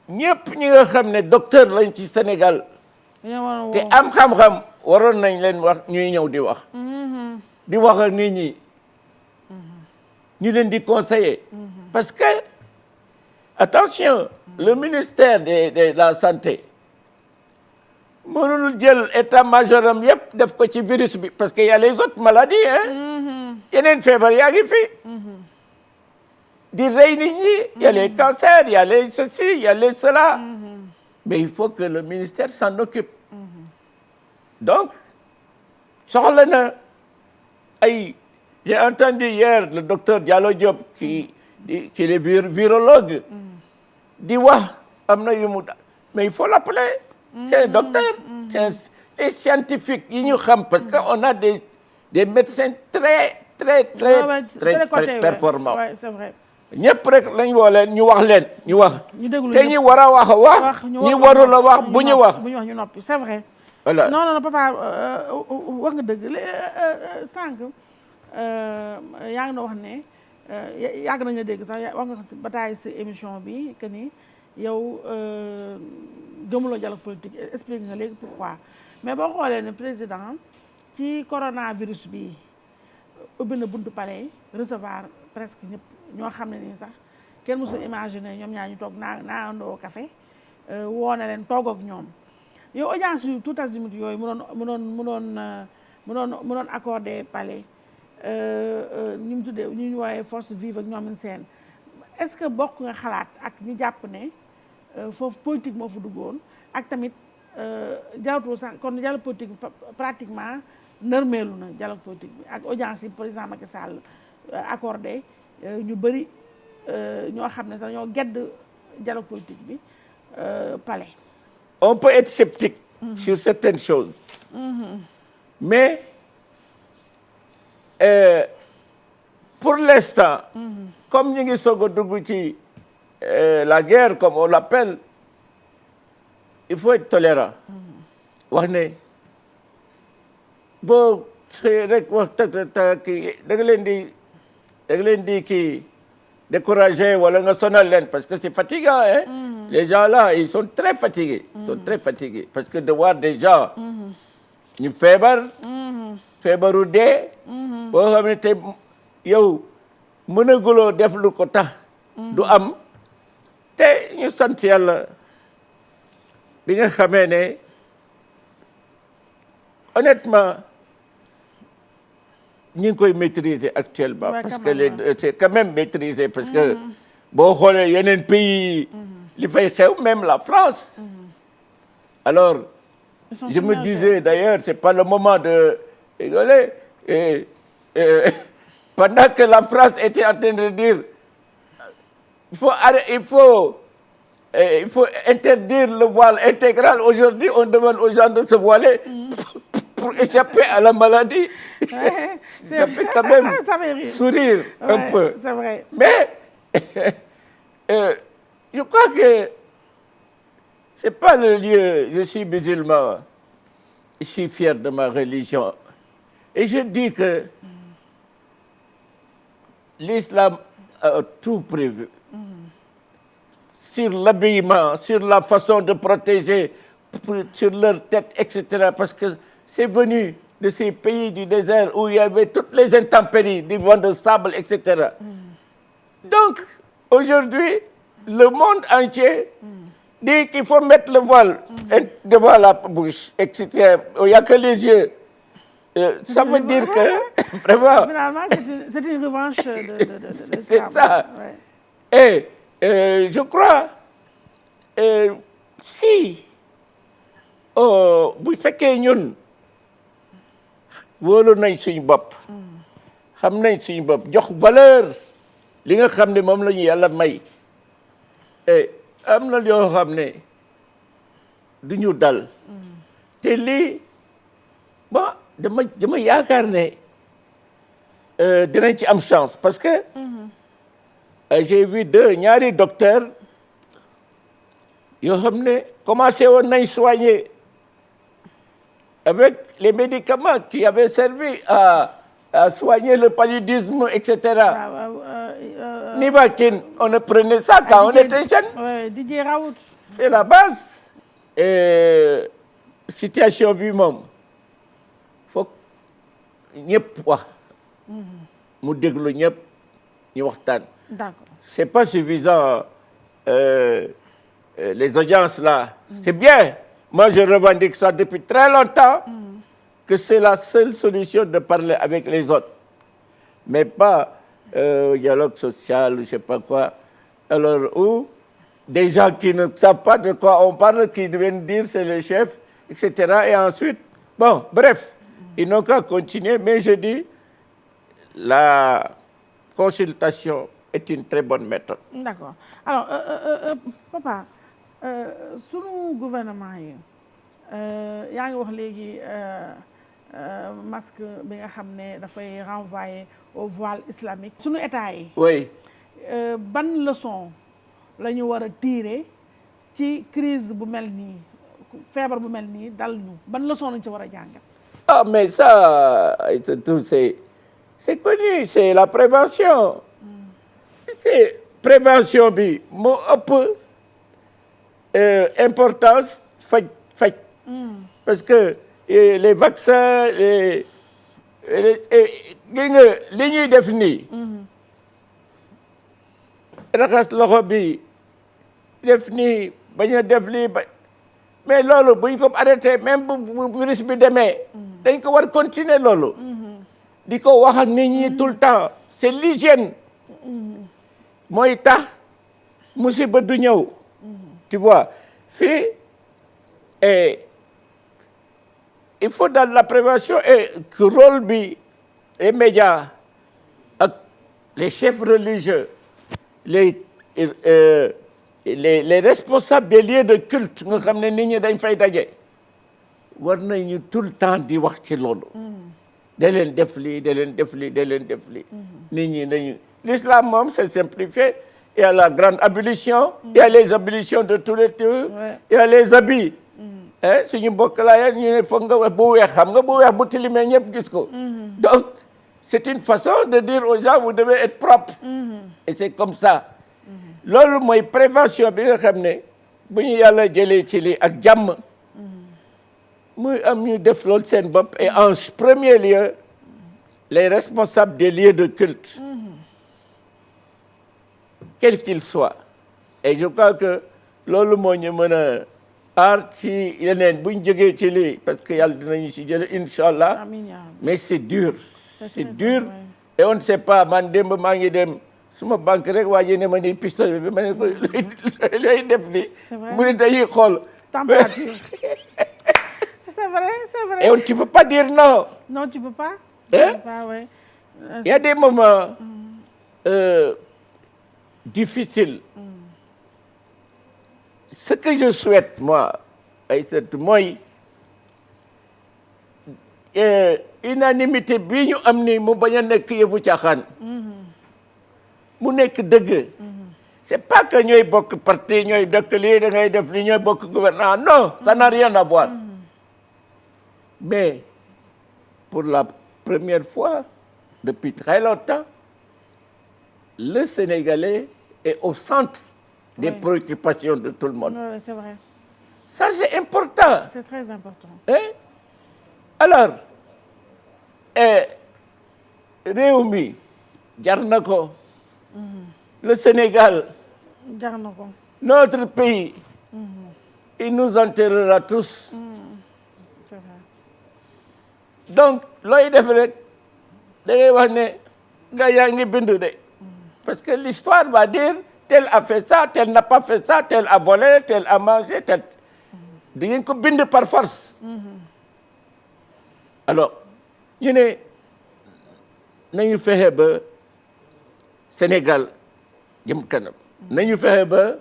ñëpp ñi nga xam ne docteur lañ ci Sénégal. te am xam-xam waroon nañ leen wax ñuy ñëw di wax. di wax ak nit ñi. ñu leen di conseiller. parce que attention le ministère de la santé mënul jël état-major am yëpp def ko ci virus bi parce que y a les autres maladies yeneen feebar yaa ngi fi. di rey nit ñi y a les cancers y a les ceci y a les cela. mais il faut que le ministère s'en occupe. donc soxla na ay. J'ai entendu hier le docteur Diallo Diop qui est virologue. di wax am na yu mu mais il faut l'appeler. c'est un docteur. les scientifiques yi ñu xam parce que on a des médecins très performants. Ouais, c'est vrai. ñëpp rek lañ woo leen ñu wax leen ñu wax. te ñi war a wax ñi warul a wax bu ñu wax. ñu noppi c'est vrai. voilà non papa wax nga dëgg sànq yaa ngi na wax ne yàgg nañu dégg sax wax nga si bataille si émission bi que ni yow gëmuloo dialogue politique explique nga léegi pourquoi mais boo xoolee ne président ci coronavirus bi ubbi na buntu palais recevoir presque ñëpp ñoo xam ne nii sax kenn mësul imaginer ñoom ñaar ñu toog naandoo café woo na leen toog ak ñoom yow audience yu tout azimut yooyu mënoon accordé palais ñu mu tuddee ñu woowee force vive ak ñoom seen est-ce que bokk nga xalaat ak ñi jàpp ne foofu politique moo fa duggoon ak tamit jawtul sax kon dialogue politique pratiquement nërmeelu na dialogue politique bi ak audience yi président Macky Sall accordé ñu bëri ñoo xam ne sax ñoo gedd dialogue politique bi palais. On peut être sceptique sur certaines choses, mais pour l'instant, comme ñu ngi soog a dugg ci la guerre comme on l'appelle, il faut être tolérant. wax ne boo xëyee rek wax kii da nga leen di kii décourager wala nga sonal leen parce que c'est fatigant, hein. Les gens là ils sont très fatigués. Ils sont très fatigués parce que de voir des gens ñu feebaru dee boo xam ne te yow mënaguloo def lu ko tax du am te ñu sant yàlla bi nga xamee ne honnêtement ñu ngi koy maîtriser actuellement parce que c'est quand même maîtrisé parce que boo xoolee yeneen pays li fay xew même la France alors je me disais d'ailleurs c'est pas le moment de rigoler pendant que la France était en train de dire il faut interdire le voile intégral. Aujourd'hui, on demande aux gens de se voiler pour échapper à la maladie. Ouais, ça fait quand même sourire un peu. C'est vrai. Mais je crois que c'est pas le lieu. Je suis musulman. Je suis fier de ma religion. Et je dis que l'islam a tout prévu. Sur l'habillement, sur la façon de protéger, sur leur tête, etc. Parce que c'est venu de ces pays du désert où il y avait toutes les intempéries, du vent de sable, etc. Donc, aujourd'hui, le monde entier dit qu'il faut mettre le voile devant la bouche, etc. Il n'y a que les yeux. Ça veut dire que, vraiment... Finalement, c'est une revanche de c'est ça. Ouais. Et je crois, si bu fekkee ñun wóolu nañ suñu bopp xam nañ suñu bopp jox valeur li nga xam ne moom la ñu yàlla may am na yoo xam ne du ñu dal te lii bon dama yaakaar ne dinañ ci am chance parce que j'ai vu ñaari docteurs yoo xam ne commencé woon nañ soigner avec les médicaments qui avaient servi à soigner le paludisme, etc. Nivaquine, on ne prenait ça quand on était jeune. Didier Raoult. C'est la base. Et situation bi moom foog ñëpp wax mu déglu ñëpp ñu waxtaan. D'accord. C'est pas suffisant les audiences là. C'est bien. Moi, je revendique ça depuis très longtemps, que c'est la seule solution de parler avec les autres. Mais pas dialogue social, je sais pas quoi. Alors, où des gens qui ne savent pas de quoi on parle, qui viennent dire c'est le chef, etc. Et ensuite, bon, bref, ils n'ont qu'à continuer. Mais je dis, la consultation est une très bonne méthode. D'accord. Alors, papa, sunu gouvernement yi yaa ngi wax léegi masque bi nga xam ne dafay renvoyer au voile islamique. Sunu état yi. Oui. Ban leçon la ñu war a tirer ci crise bu mel nii feebar bu mel nii dal ñu ban leçon lañ ci war a jàngat. Ah mais ça tout c'est connu, c'est la prévention. C'est prévention bi moo ëpp importance faj. Parce que les vaccins gi nga li ñuy def nii. raxas loxo bi def nii bañ a def lii ba mais loolu buñ ko arrêté même bu virus bi demee. dañ ko war continuer loolu. di ko wax ak nit ñi tout le temps c'est l'hygiène. mooy tax musiba du ñëw. tu vois fii il faut dans la prévention et que rôle bi les médias ak les chefs religieux les responsables des lieux de culte nga xam ne nit ñi dañ fay daje war nañu tout le temps di wax ci loolu. da leen def lii da leen def lii da leen def lii. nit ñi nañu l'islam moom c'est simplifié. Il y a la grande ablution. Il y a les ablutions de tous les temps. Il y a les habits. suñu mbokk laa ñu ne foog nga bu weex xam nga bu weex bu tilimee ñëpp gis ko. donc c'est une façon de dire aux gens vous devez être propre. et c'est comme ça. loolu mooy prévention bi nga xam ne bu ñu yàlla jëlee ci lii ak jàmm. muy am ñu def loolu seen bopp et en premier lieu les responsables des lieux de culte. quel qu'il soit. et je crois que loolu moo ñu mën a aar ci yeneen bu ñu jógee ci lii parce que yàlla dinañu ci jële incha allah. mais c'est dur. c'est dur et on ne sait pas man démb maa ngi dem suma banque rek waa ji ne ma ni pistolet bi ma ne ko lay def ni mu ne dañuy xool. température. c'est vrai. et on tu peux pas dire non. non tu peux pas. Ouais. Il y a des moments difficiles. Ce que je souhaite moi Aïssatou mooy unanimité bii ñu am ni mu bañ a nekk yëfu caaxaan. mu nekk dëgg. c'est pas que ñooy bokk parti ñooy dëkk lii da ngay def li ñooy bokk gouvernement non ça n'a rien à voir. mais pour la première fois depuis très longtemps le Sénégalais est au centre des préoccupations de tout le monde. Oui, c'est vrai. Ça c'est important. C'est très important. alors réew mi jar na ko. le Sénégal. jar na ko. notre pays. il nous enterrera tous. C'est vrai. donc looy def rek da ngay wax ne nga yaa ngi bindu de. parce que l'histoire va dire tel a fait ça tel n'a pas fait ça tel a volé tel a mangé tel. di ngeen ko bind par force. alors ñu ne nañu fexe ba Sénégal jëm kanam. nañu fexe ba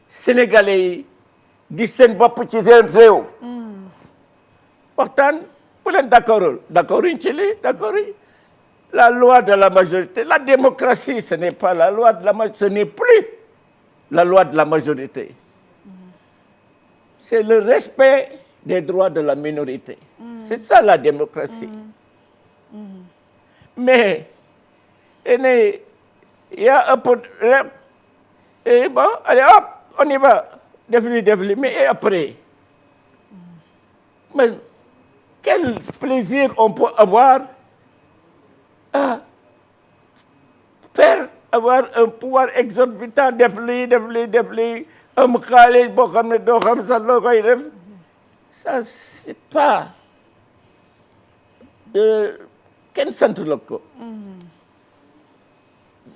sénégalais yi gis seen bopp ci seen réew. waxtaan bu leen d'accord uñ ci lii d'accord uñ la loi de la majorité la démocratie ce n'est pas la loi de la majorité ce n'est plus la loi de la majorité. c'est le respect des droits de la minorité. c'est ça la démocratie. mais il y a un peu et bon allez hop on y va def li mais et après mais quel plaisir on peut avoir à faire avoir un pouvoir exorbitant def li am xaalis boo xam ne doo xam sax loo koy def ça c'est pas kenn sant la ko.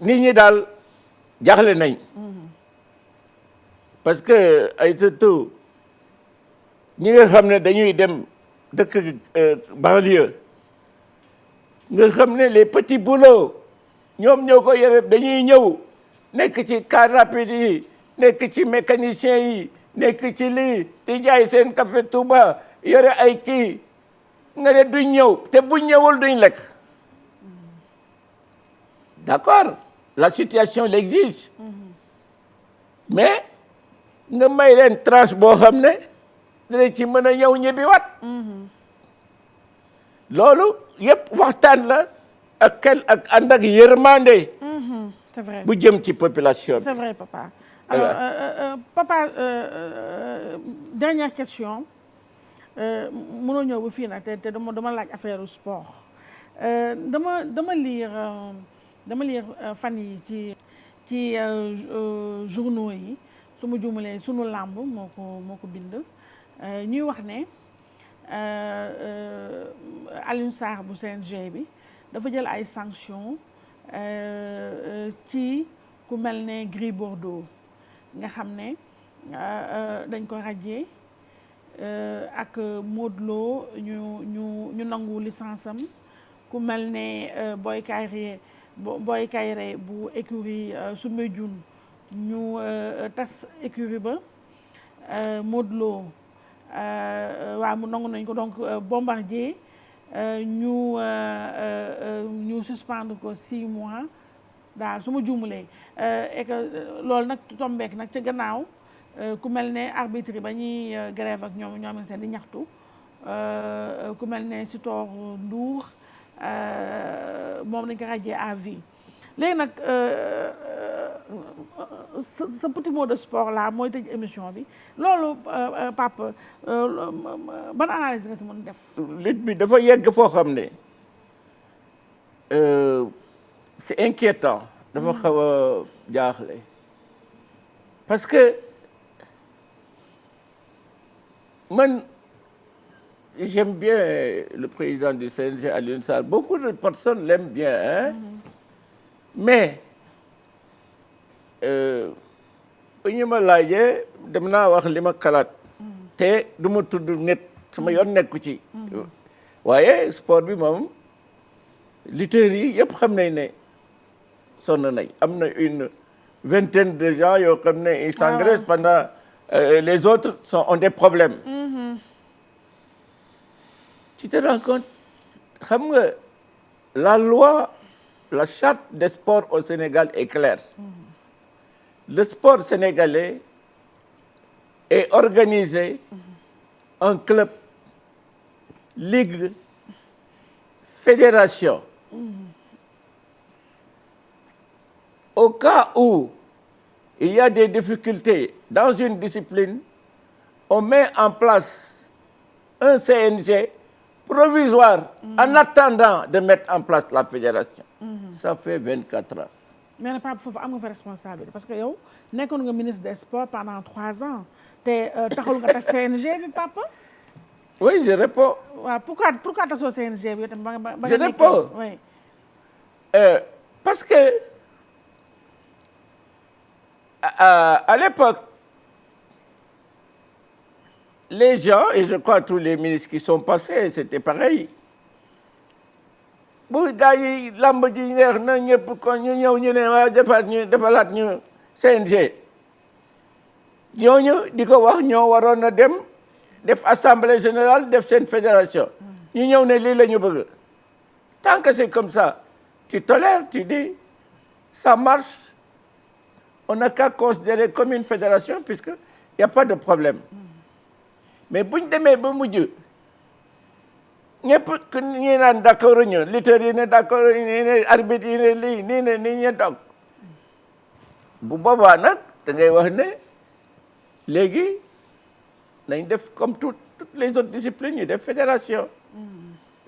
nit ñi daal jaaxle nañ. parce que ay surtout ñi nga xam ne dañuy dem dëkk banlieue nga xam ne les petits boulots ñoom ñoo ko yore dañuy ñëw nekk ci car rapide yi nekk ci mécanicien yi nekk ci lii di jaay seen café Touba yore ay kii nga ne duñ ñëw te buñ ñëwul duñ lekk. d'accord la situation l'exige. mais nga may leen tranche boo xam ne dina ci mën a ñëw ñibbiwaat. loolu yëpp waxtaan la ak xel ak ànd ak yërmande c'est vrai bu jëm ci population bi. c'est vrai papa. alors papa dernière question mënoo ñëw ba fii nag te dama laaj affaire sport dama lire fan yi ci journaux yi su ma juumalee sunu làmb moo ko bind ñuy wax ne Alioune Sarr bu CNG bi dafa jël ay sanctions ci ku mel ne Gris Bordeaux nga xam ne dañ ko radier ak Modou Lo ñu nangu licence am ku mel ne Boy Kayré bu écurie Soumbédioune ñu tas écurie ba Modou Lo waaw mu nangu nañ ko donc Bombardier ñu suspendre ko 6 mois daal su ma juumulee et que loolu nag tombeek nag ca gannaaw ku mel ne arbitre yi ba ñuy grève ak ñoom seen di ñaxtu ku mel ne Sitor Ndour moom dañ ko radier à vie léegi nag sa petit mot de sport là mooy tëj émission bi loolu Pape ban analyse nga si mën def. lutte bi dafa yegg foo xam ne c'est inquiétant. dafa xaw a jaaxle parce que man j'aime bien le président du CNG Alioune Sarr beaucoup de personnes l'aiment bien hein mais bu ñu ma laajee dem naa wax li ma xalaat te du ma tudd nit sama yoon nekku ci waaye sport bi moom lutteurs yi yëpp xam nañ ne sonn nañ am na une vingtaine de gens yoo xam ne ils s'engraissent pendant les autres ont des problèmes tu te rends compte xam nga la loi la charte des sports au Sénégal est claire le sport sénégalais est organisé en club ligue fédération au cas où il y a des difficultés dans une discipline on met en place un CNG provisoire en attendant de mettre en place la fédération ça fait 24 ans mais nag Pape foofu am nga fa responsabilité parce que yow nekkoon nga ministre des sports pendant 3 ans te taxul nga tas CNG bi papa. oui je réponds. waaw pourquoi tasoo CNG bi yow tamit ba nga je réponds oui. parce que à l'époque les gens et je crois tous les ministres qui sont passés c'était pareil bu gars yi lamb ji neex na ñëpp kon ñu ñëw ñu ne waa defalaat ñu CNG ñooñu di ko wax ñoo waroon a dem def assemblée générale def seen fédération ñu ñëw ne lii la ñu bëgg tant que c'est comme ça tu tolères tu dis ça marche on n'a qu'à considérer comme une fédération puisque y a pas de problème mais buñ demee ba mujj ñëpp ñi naan d'accord ñu lutteurs yi ne d'accord ñi ne arbitre yi ne lii nii ne nii ñu toog bu boobaa nag da ngay wax ne léegi nañ def comme toutes les autres disciplines ñu def fédération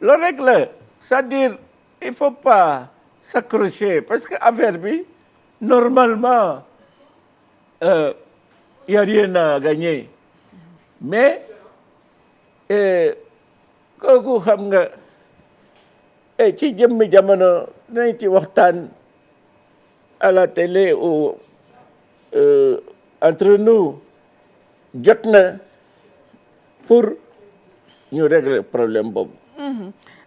loolu rek la c'est-à-dire il faut pas s'accrocher parce que affaire bi normalement y a rien à gagner mais kooku xam nga ci jëmmi jamono nañ ci waxtaan à la télé ou entre nous jot na pour ñu régler problème boobu.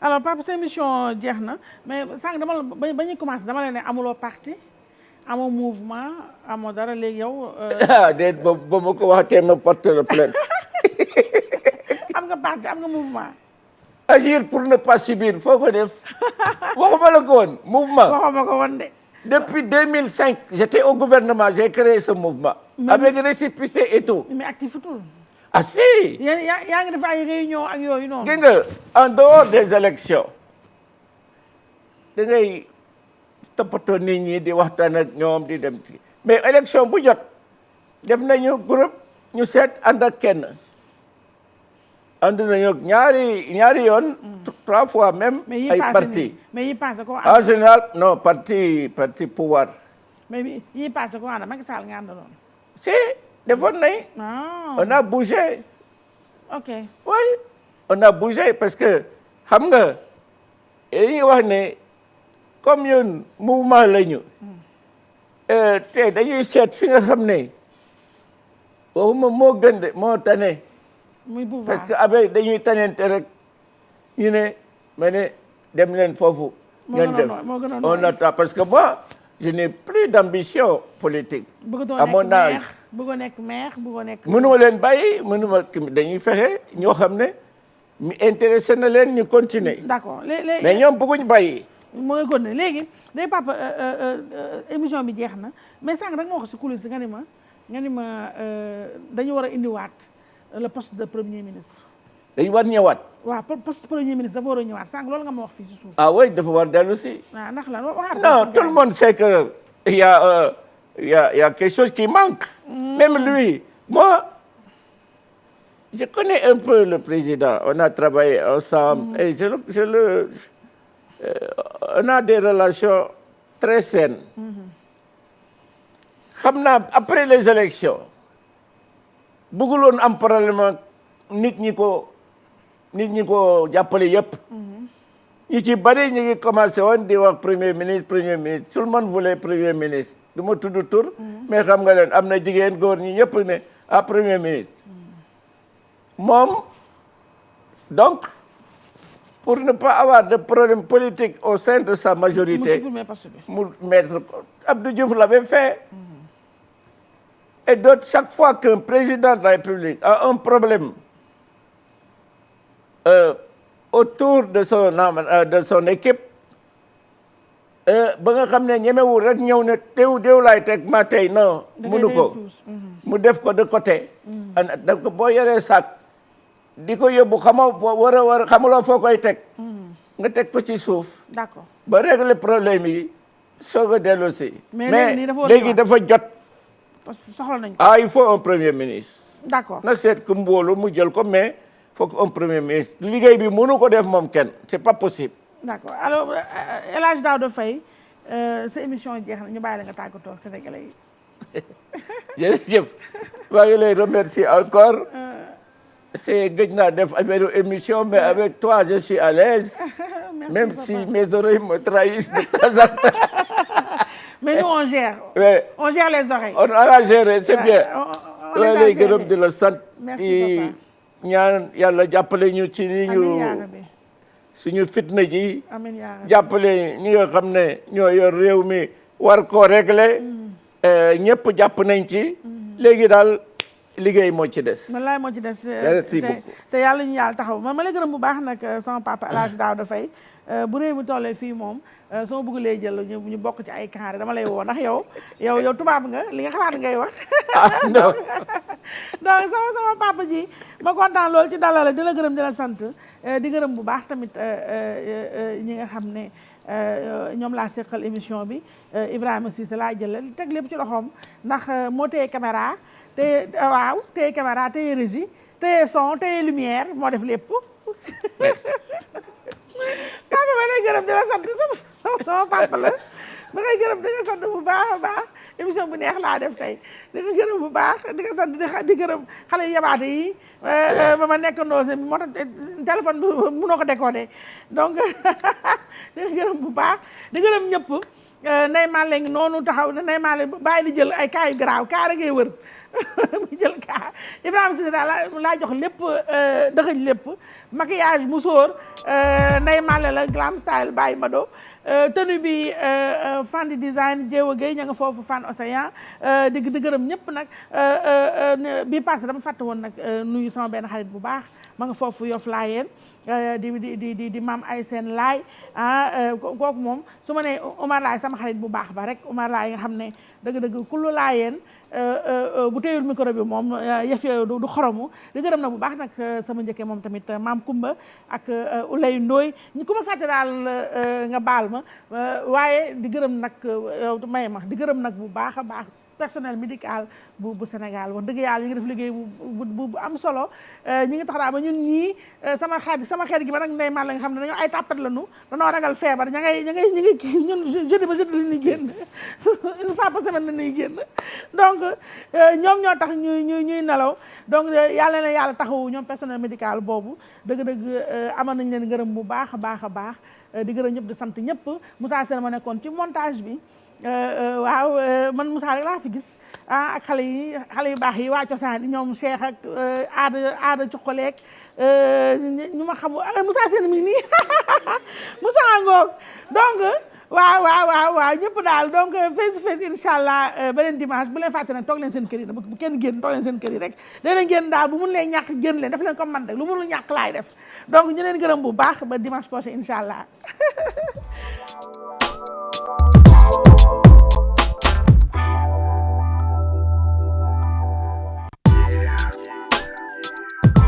alors Papa sa émission jeex na mais sànq dama la ba ñuy commencé dama la ne amuloo parti amoo mouvement amoo dara léegi yow. déet ba ma ko waxatee ma porte la plainte. am nga parti am nga mouvement. agir pour ne pas subir foo ko def waxuma la ko woon mouvement. waxuma ko woon de. depuis 2005 j'étais au gouvernement j'ai créé ce mouvement. avec récépissé et tout. mais actifutul. ah si. yaa ngi def ay réunion ak yooyu noonu. gis nga en dehors des élections. 2005 j'étais au gouvernement j'ai créé ce mouvement. avec récépissé et tout. ah si. yaa ngi def ay réunion ak yooyu noonu. mais actifutul. 2005 j'étais au gouvernement j'ai créé ce mouvement. avec récépissé et tout. 2005 j'étais au gouvernement j'ai créé ce mouvement. da ngay toppatoo nit ñi di waxtaan ak ñoom di dem ci mais élection bu jot def nañu groupe ñu seet ànd ak kenn ànd nañu ñaari yoon 3 fois même ay parti mais yi passé ko en général non parti pouvoir mais yi passé ko ànd Macky Sall nga àndaloon si defoon nañ on a bougé ok oui on a bougé parce que xam nga dañuy wax ne comme ñun mouvement lañu te dañuy seet fi nga xam ne waxuma moo gën de moo tane muy pouvoir parce que avec dañuy tanente rek ñu ne ma ne dem leen foofu ngeen def on attend parce que moi je n'ai plus d'ambition politique à mon âge bëgg nekk maire bëgg nekk mënuma leen bàyyi mënuma dañuy fexe ñoo xam ne mi intéressé na leen ñu continuer d'accord léegi mais ñoom bëgguñ bàyyi moo ngi continuer léegi day papa émission bi jeex na mais sànq rek moo ko si coulisse nga ni ma dañu war a indiwaat le poste de premier ministre dañu war ñëwaat waaw poste premier ministre dafa war a ñëwaat sànq loolu nga ma wax fii ci suuf ah oui dafa war dellu si waaw ndax la non tout le monde sait que il y a quelque chose qui manque même lui moi je connais un peu le président on a travaillé ensemble et on a des relations très saines xam naa après les élections bëgguloon am problème ak nit ñi ko jàppale yëpp ñu ci bari ñu ngi commencé woon di wax premier ministre tout le monde voulait premier ministre du ma tudd tur mais xam nga leen am na jigéen góor ñi ñëpp ne premier ministre moom donc pour ne pas avoir de problème politique au sein de sa majorité mu mettre Abdou Diouf l'avait fait et d'autres chaque fois qu'un président de la République a un problème autour de son équipe ba nga xam ne ñemewul rek ñëw ne déw laay teg ma tey non mënu ko mu def ko de côté daf ko boo yoree sac di ko yóbbu xamuloo foo koy teg nga teg ko ci suuf d'accord ba régler problème yi soog a dellu si mais léegi dafa jot parce que soxla nañ ko il faut un premier ministre d'accord na seet ku mboolu mu jël ko mais faut que un premier ministre liggéey bi mënu ko def moom kenn c'est pas possible d'accord alors El Hadj Daouda Faye sa émission jeex na ñu bàyyi la nga tàggatoo Sénégalais yi jërëjëf maa ngi lay remercier encore c'est gëj naa def affaire émission mais avec toi je suis à l'aise même papa. Si mes oreilles me trahissent de temps en temps mais nous on gère ouais. On gère les oreilles on a géré c'est bien on les a lay gërëm di la sant merci papa ñaan yàlla jàppale ñu ci li ñu suñu fitna ji amiin yaa rabbi jàppale ñi nga xam ne ñoo yor réew mi war koo régler ñëpp jàpp nañ ci léegi daal liggéey moo ci des wallaay moo ci des merci beaucoup te yàlla ñu yàlla taxaw ma la gërëm bu baax nag sama papa El Hadj Daouda Faye bu réew mi tollee fii moom sama bëgg lay jël ñu bokk ci ay carré dama lay woo ndax yow tubaab nga li nga xalaat ngay wax non donc sama papa ji ma kontaan loolu ci dalal la di la gërëm di la sant di gërëm bu baax tamit ñi nga xam ne ñoom laa seqal émission bi Ibrahima Cissé laa jëlal teg lépp ci loxoom ndax moo téye caméra téye caméra téye régie téye son téye lumière moo def lépp papa ma lay gërëm di la sant sama papa la ma ngay gërëm di nga sant bu baax a baax émission bu neex laa def tey di nga gërëm bu baax di nga sant di gërëm xale yu yabaate yi ba ma nekk ndoose moo tax téléphone bi mënoo ko décoder donc di nga gërëm bu baax di gërëm ñëpp Ndeye Malle ngi noonu taxaw Ndeye Malle bàyyi di jël ay cas yu garaaw cas rek ngay wër mu jël cas Ibrahima Cissé daal laa jox lépp dëxëñ lépp maquillage musóor Ndeye Malle la glam style bàyyi Mado tenue bi Fandi design Jéewa Gueye ña nga foofu Fan Océan di gërëm ñëpp nag bi passé dama fàtte woon nag nuyu sama benn xarit bu baax ma nga foofu Yoff Laayeen di maam ay seen laay kooku moom su ma nee Omar Laay sama xarit bu baax ba rek Omar Laay nga xam ne dëgg-dëgg kullu Laayeen bu téyul micro bi moom yëf ya du xoromu di gërëm na bu baax nag sama njëkkee moom tamit maam Kumba ak Ulay Ndooy ñu ku ma fàtte daal nga baal ma waaye di gërëm nag yow may ma di gërëm nag bu baax a baax personnel médical bu Sénégal wax dëgg yàlla ñu ngi def liggéey bu am solo ñi ngi tax daal ba ñun ñii sama xeet gi ba nag ndey man la nga xam ne dañoo ay tàppat lañu dañoo ragal feebar ña ngay kii ñun jeudi ba jeudi la ñuy génn une fois par semaine la ñuy génn donc ñoom ñoo tax ñuy nelaw donc yàlla na yàlla taxawu ñoom personnel médical boobu dëgg-dëgg amal nañ leen gërëm bu baax a baax a baax di gërëm ñëpp di sant ñëpp Moussa Sène ma nekkoon ci montage bi waaw man Moussa rek laa fi gis ak xale yu baax yi waa cosaan yi ñoom Cheikh ak aada cuqaleeg ñu ma xamul Moussa Sène mi nii Moussa ngoog donc waaw ñëpp daal donc face to face incha allah beneen dimanche bu leen fàtte nag toog leen seen kër yi nag bu kenn génn toog leen seen kër yi rek da leen génn daal bu mun leen ñàkk génn leen def leen comme man rek lu munul ñàkk laay def donc ñu leen gërëm bu baax ba dimanche prochain incha allah